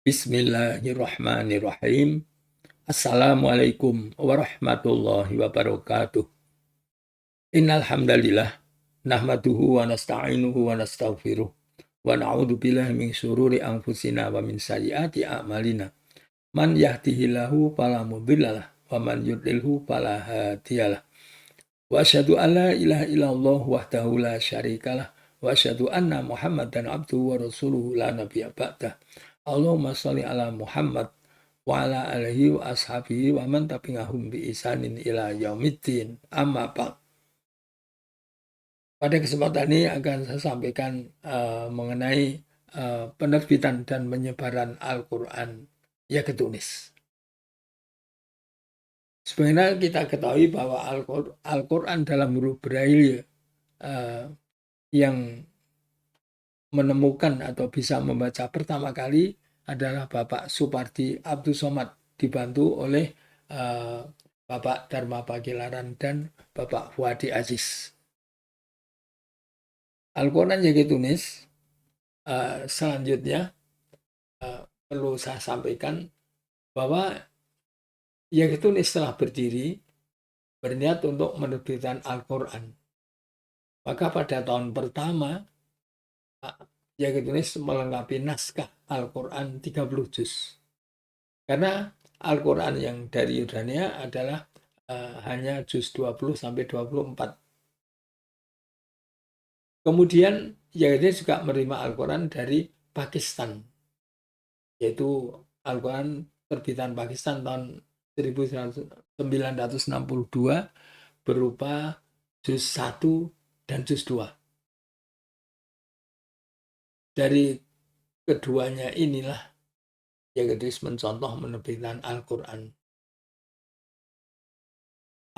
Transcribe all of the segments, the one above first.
Bismillahirrahmanirrahim. Assalamualaikum warahmatullahi wabarakatuh. Innal hamdalillah nahmaduhu wa nasta'inuhu wa nastaghfiruh wa na'udzu billahi min syururi anfusina wa min sayyiati a'malina. Man yahdihillahu fala mudhillalah wa man yudlilhu fala hadiyalah. Wa asyhadu an la ilaha illallah wahdahu la syarikalah wa asyhadu anna Muhammadan abduhu wa rasuluhu la nabiyya ba'dah. Allahumma sholli ala Muhammad wa ala alihi wa ashabihi wa man tabi'ahum bi ihsanin ila yaumiddin. Amma ba'd. Pada kesempatan ini akan saya sampaikan mengenai penerbitan dan penyebaran Al-Quran ya ke Tunis. Sebenarnya kita ketahui bahwa Al-Quran dalam huruf Braille yang menemukan atau bisa membaca pertama kali adalah Bapak Supardi Abdul Somad, dibantu oleh Bapak Dharma Pakilaran dan Bapak Fuadi Aziz. Al-Quran YG Tunis selanjutnya perlu saya sampaikan bahwa YG Tunis telah berdiri berniat untuk menerbitkan Al-Quran. Maka pada tahun pertama YG Tunis melengkapi naskah Al-Quran 30 juz. Karena Al-Quran yang dari Yordania adalah hanya juz 20 sampai 24. Kemudian YG Tunis juga menerima Al-Quran dari Pakistan, yaitu Al-Quran terbitan Pakistan tahun 1962 berupa juz 1 dan juz 2. Dari keduanya inilah YG Tunis mencontoh menerbitkan Al-Quran.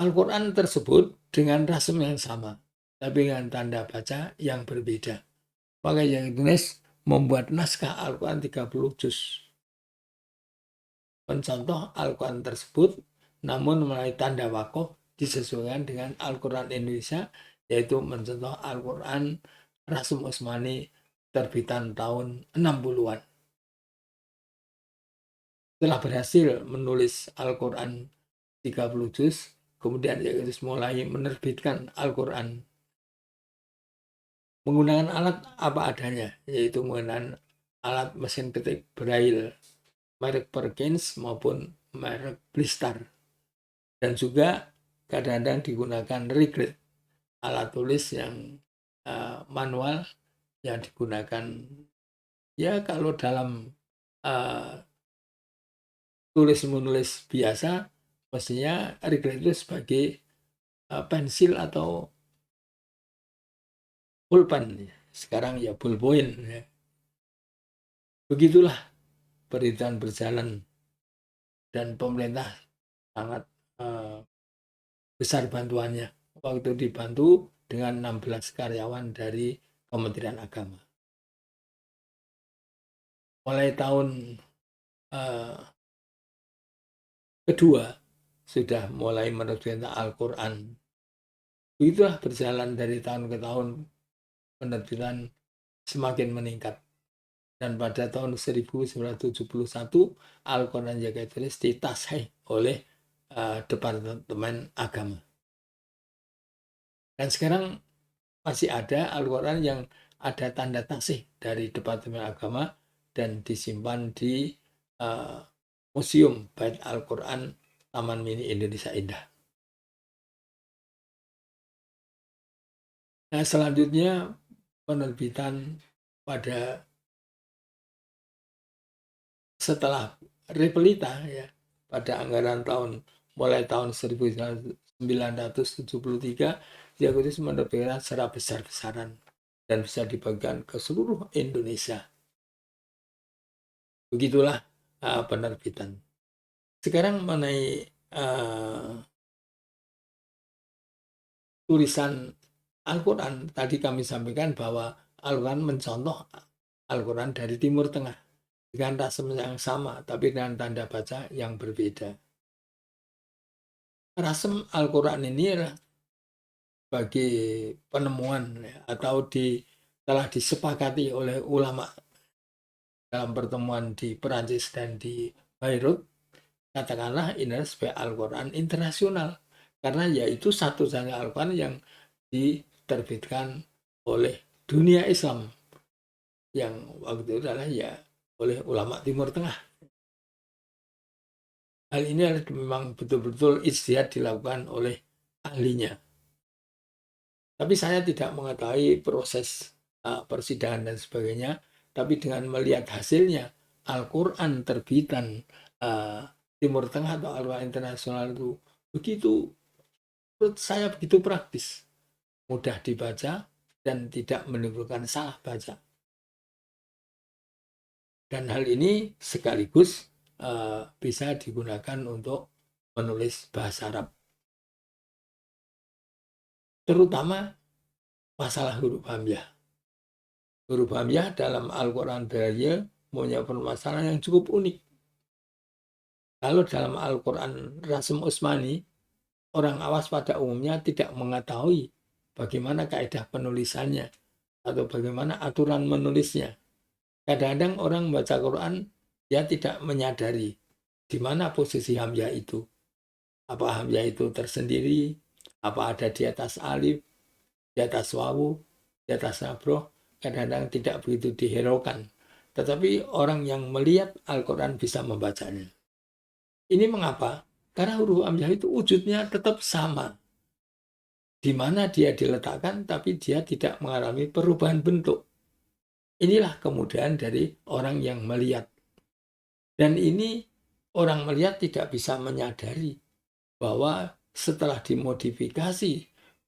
Al-Quran tersebut dengan rasem yang sama, tapi dengan tanda baca yang berbeda. Maka YG Tunis membuat naskah Al-Quran 30 juz. Mencontoh Al-Quran tersebut, namun melalui tanda wakof disesuaikan dengan Al-Quran Indonesia, yaitu mencontoh Al-Quran Rasum Utsmani terbitan tahun 60-an. Setelah berhasil menulis Al-Quran 30 juz, kemudian YG Tunis mulai menerbitkan Al-Quran menggunakan alat apa adanya, yaitu menggunakan alat mesin ketik Braille merek Perkins maupun merek Blistar, dan juga kadang-kadang digunakan Riglet, alat tulis yang manual yang digunakan ya kalau dalam tulis-menulis biasa mestinya Riglet itu sebagai pensil atau pulpen, sekarang ya ballpoint ya. Begitulah perintahan berjalan, dan pemerintah sangat besar bantuannya. Waktu dibantu dengan 16 karyawan dari Kementerian Agama. Mulai tahun kedua sudah mulai menerbitkan Al-Quran. Begitulah berjalan dari tahun ke tahun, penerbitan semakin meningkat. Dan pada tahun 1971 Al-Quran YG Tunis ditasih oleh Departemen Agama. Dan sekarang masih ada Al-Quran yang ada tanda tasih dari Departemen Agama dan disimpan di Museum Bait Al-Quran Taman Mini Indonesia Indah. Nah, selanjutnya penerbitan pada setelah Repelita ya, pada anggaran mulai tahun 1973 YG Tunis menerbitkan secara besar-besaran dan bisa dibagikan ke seluruh Indonesia. Begitulah penerbitan. Sekarang mengenai tulisan Al-Quran, tadi kami sampaikan bahwa Al-Quran mencontoh Al-Quran dari Timur Tengah dengan rasem yang sama, tapi dengan tanda baca yang berbeda. Rasem Al-Quran ini adalah bagi penemuan atau telah disepakati oleh ulama dalam pertemuan di Perancis dan di Beirut, katakanlah ini sebagai Al-Quran internasional. Karena yaitu satu-satunya Al-Quran yang diterbitkan oleh dunia Islam, yang waktu itu adalah ya oleh ulama Timur Tengah. Hal ini memang betul-betul ijtihad dilakukan oleh ahlinya. Tapi saya tidak mengetahui proses persidangan dan sebagainya, tapi dengan melihat hasilnya, Al-Quran terbitan Timur Tengah atau Al-Quran internasional itu begitu, menurut saya begitu praktis, mudah dibaca dan tidak menimbulkan salah baca. Dan hal ini sekaligus bisa digunakan untuk menulis bahasa Arab, terutama masalah huruf hamzah. Huruf hamzah dalam Al-Quran Braille punya permasalahan yang cukup unik. Kalau dalam Al-Quran Rasm Utsmani, orang awas pada umumnya tidak mengetahui bagaimana kaidah penulisannya atau bagaimana aturan menulisnya. Kadang-kadang orang membaca Quran, dia tidak menyadari di mana posisi hamzah itu. Apa hamzah itu tersendiri, apa ada di atas alif, di atas wawu, di atas sabroh, kadang-kadang tidak begitu dihiraukan. Tetapi orang yang melihat Al-Quran bisa membacanya. Ini mengapa? Karena huruf hamzah itu wujudnya tetap sama. Di mana dia diletakkan, tapi dia tidak mengalami perubahan bentuk. Inilah kemudahan dari orang yang melihat. Dan ini orang melihat tidak bisa menyadari bahwa setelah dimodifikasi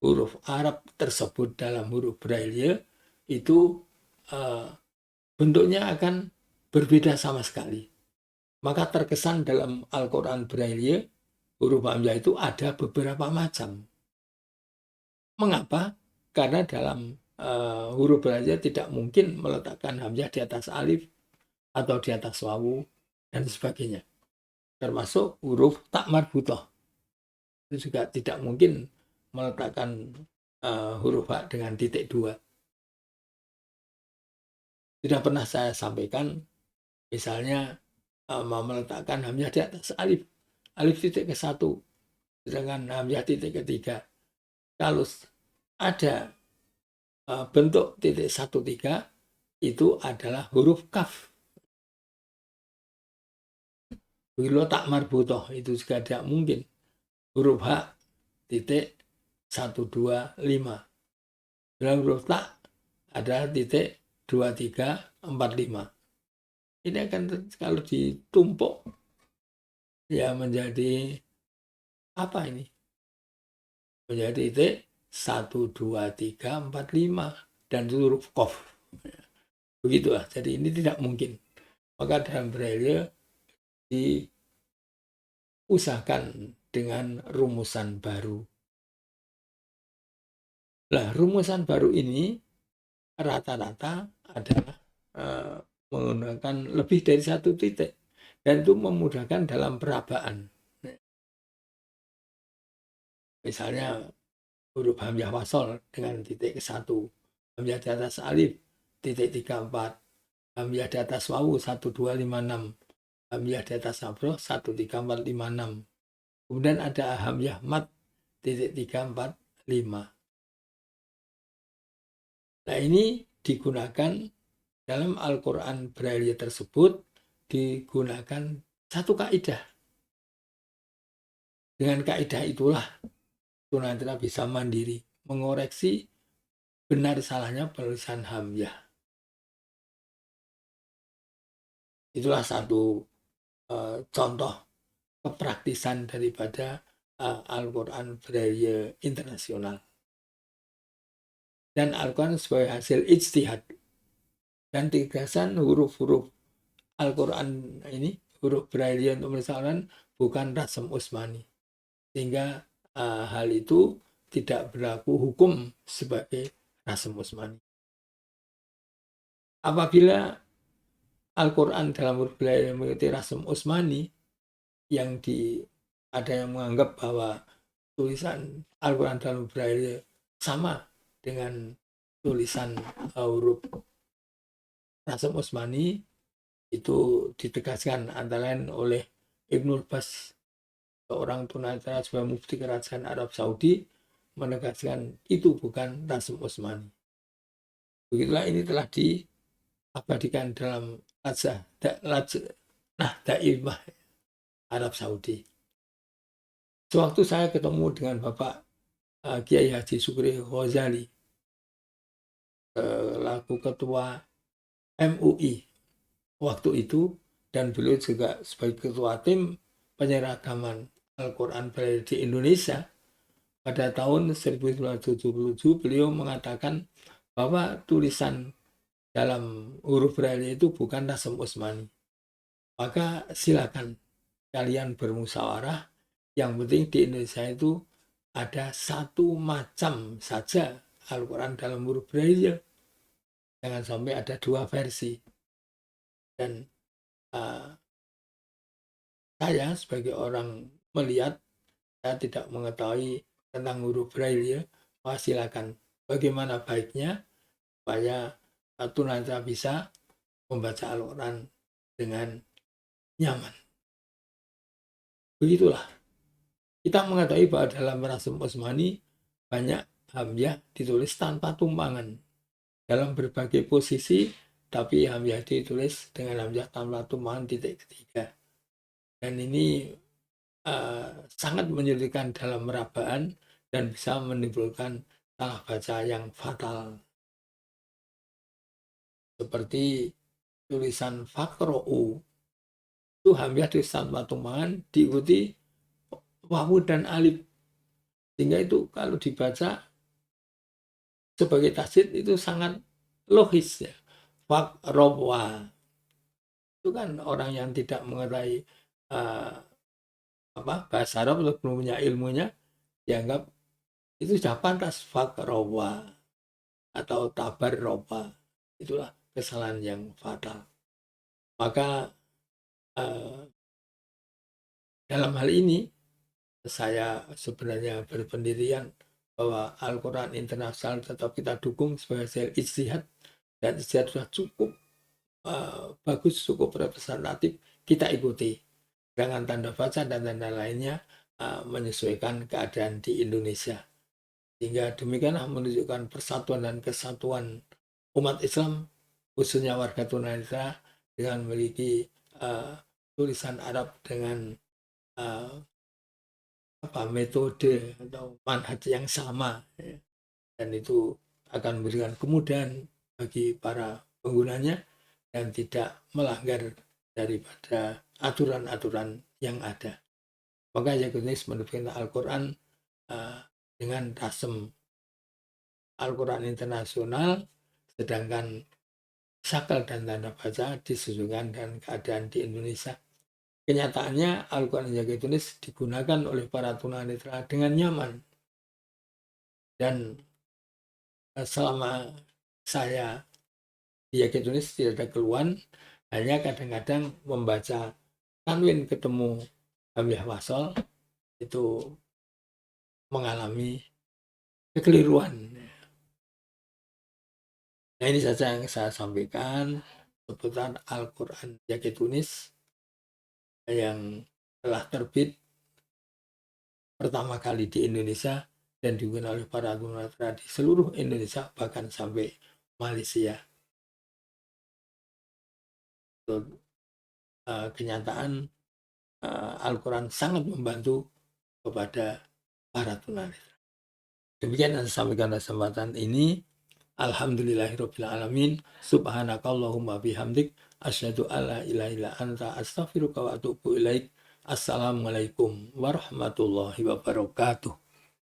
huruf Arab tersebut dalam huruf Braille, itu bentuknya akan berbeda sama sekali. Maka terkesan dalam Al-Quran Braille, huruf hamzah itu ada beberapa macam. Mengapa? Karena dalam huruf Braille tidak mungkin meletakkan hamzah di atas alif atau di atas wawu dan sebagainya. Termasuk huruf tak marbutoh. Itu juga tidak mungkin meletakkan huruf H dengan titik 2. Sudah pernah saya sampaikan, misalnya meletakkan hamzah di atas alif, alif titik ke 1, sedangkan hamzah titik ketiga. Kalau ada bentuk titik 1, 3, itu adalah huruf kaf. Begitu tak marbutoh, itu juga tidak mungkin. Huruf H titik 1, 2, 5. Dalam huruf tak ada titik 2, 3, 4, 5. Ini akan kalau ditumpuk ya menjadi apa ini? Menjadi titik 1, 2, 3, 4, 5 dan huruf qaf. Begitulah. Jadi ini tidak mungkin. Maka dalam Braille diusahakan dengan rumusan baru. Nah, rumusan baru ini rata-rata adalah menggunakan lebih dari 1 titik, dan itu memudahkan dalam perabaan. Misalnya huruf hamzah wasol dengan titik ke 1, hamzah di atas alif titik 3, 4, hamzah di atas wawu 1, 2, 5, 6, hamzah di atas sabroh 1, 3, 4, 5, 6. Kemudian ada hamzah mat titik 3, 4, 5. Nah, ini digunakan dalam Al-Quran Braille tersebut, digunakan satu kaidah. Dengan kaidah itulah tunanetra bisa mandiri mengoreksi benar salahnya penulisan hamzah. Itulah satu contoh kepraktisan daripada Al-Quran Braille internasional. Dan Al-Quran sebagai hasil ijtihad. Dan tegasan huruf-huruf Al-Quran ini, huruf Braille untuk menuliskan bukan Rasm Utsmani. Sehingga hal itu tidak berlaku hukum sebagai Rasm Utsmani. Apabila Al-Quran dalam huruf Braille mengikuti Rasm Utsmani, yang ada yang menganggap bahwa tulisan Al-Quran dalam Braille sama dengan tulisan huruf Rasm Utsmani, Itu ditegaskan antara lain oleh Ibnul Bas, seorang tunanetra sebagai mufti kerajaan Arab Saudi, menegaskan itu bukan Rasul Utsmani. Begitulah ini telah diabadikan dalam Daimah Arab Saudi. Sewaktu saya ketemu dengan Bapak Kiai Haji Syukri Ghazali, laku ketua MUI waktu itu, dan beliau juga sebagai ketua tim penyeragaman Al-Quran Braille di Indonesia. Pada tahun 1977 beliau mengatakan bahwa tulisan dalam huruf Braille itu bukan Rasm Utsmani. Maka silakan kalian bermusyawarah. Yang penting di Indonesia itu ada satu macam saja Al-Quran dalam huruf Braille. Jangan sampai ada dua versi. Dan saya sebagai orang melihat, saya tidak mengetahui tentang huruf Braille, maka silakan bagaimana baiknya supaya tunanetra bisa membaca Al-Quran dengan nyaman. Begitulah. Kita mengetahui bahwa dalam Rasm Utsmani banyak hamzah ditulis tanpa tumpangan dalam berbagai posisi, tapi hamzah ditulis dengan hamzah tanpa tumpangan titik ketiga. Dan ini sangat menyulitkan dalam merabaan dan bisa menimbulkan salah baca yang fatal. Seperti tulisan Fakro'u, itu hamzah tulis tanpa tumpangan diikuti wawu dan alif. Sehingga itu kalau dibaca sebagai tasdid itu sangat logis ya. Fakro'wa. Itu kan orang yang tidak mengenai bahasa Arab atau belum punya ilmunya, dianggap itu sudah pantas Fakro'wa atau tabarroba. Itulah kesalahan yang fatal. Maka dalam hal ini saya sebenarnya berpendirian bahwa Al-Quran internasional tetap kita dukung sebagai hasil ijtihad, dan ijtihad sudah cukup bagus, cukup representatif, kita ikuti dengan tanda baca dan tanda lainnya menyesuaikan keadaan di Indonesia. Sehingga demikianlah menunjukkan persatuan dan kesatuan umat Islam, khususnya warga tunanetra, dengan memiliki tulisan Arab dengan metode atau manhaj yang sama, ya. Dan itu akan memberikan kemudahan bagi para penggunanya dan tidak melanggar daripada aturan-aturan yang ada. Maka Yakunis menerbitkan Al-Quran dengan rasem Al-Quran internasional, sedangkan sakal dan tanda baca disesuaikan dengan keadaan di Indonesia. Kenyataannya Al-Quran yang ditulis digunakan oleh para tunanetra dengan nyaman. Dan selama saya di tulis tidak ada keluhan, hanya kadang-kadang membaca tanwin ketemu hamzah wasol itu mengalami kekeliruan. Nah, ini saja yang saya sampaikan seputar Al-Quran Yaki Tunis yang telah terbit pertama kali di Indonesia dan digunakan oleh para tunanetra di seluruh Indonesia, bahkan sampai Malaysia. Kenyataan Al-Quran sangat membantu kepada para tunanetra. Demikian yang saya sampaikan pada kesempatan ini. Alhamdulillahirrabbilalamin. Subhanakallahumma bihamdik. Asyhadu alla ilaha illa anta astaghfiruka wa atubu ilaik. Assalamualaikum warahmatullahi wabarakatuh.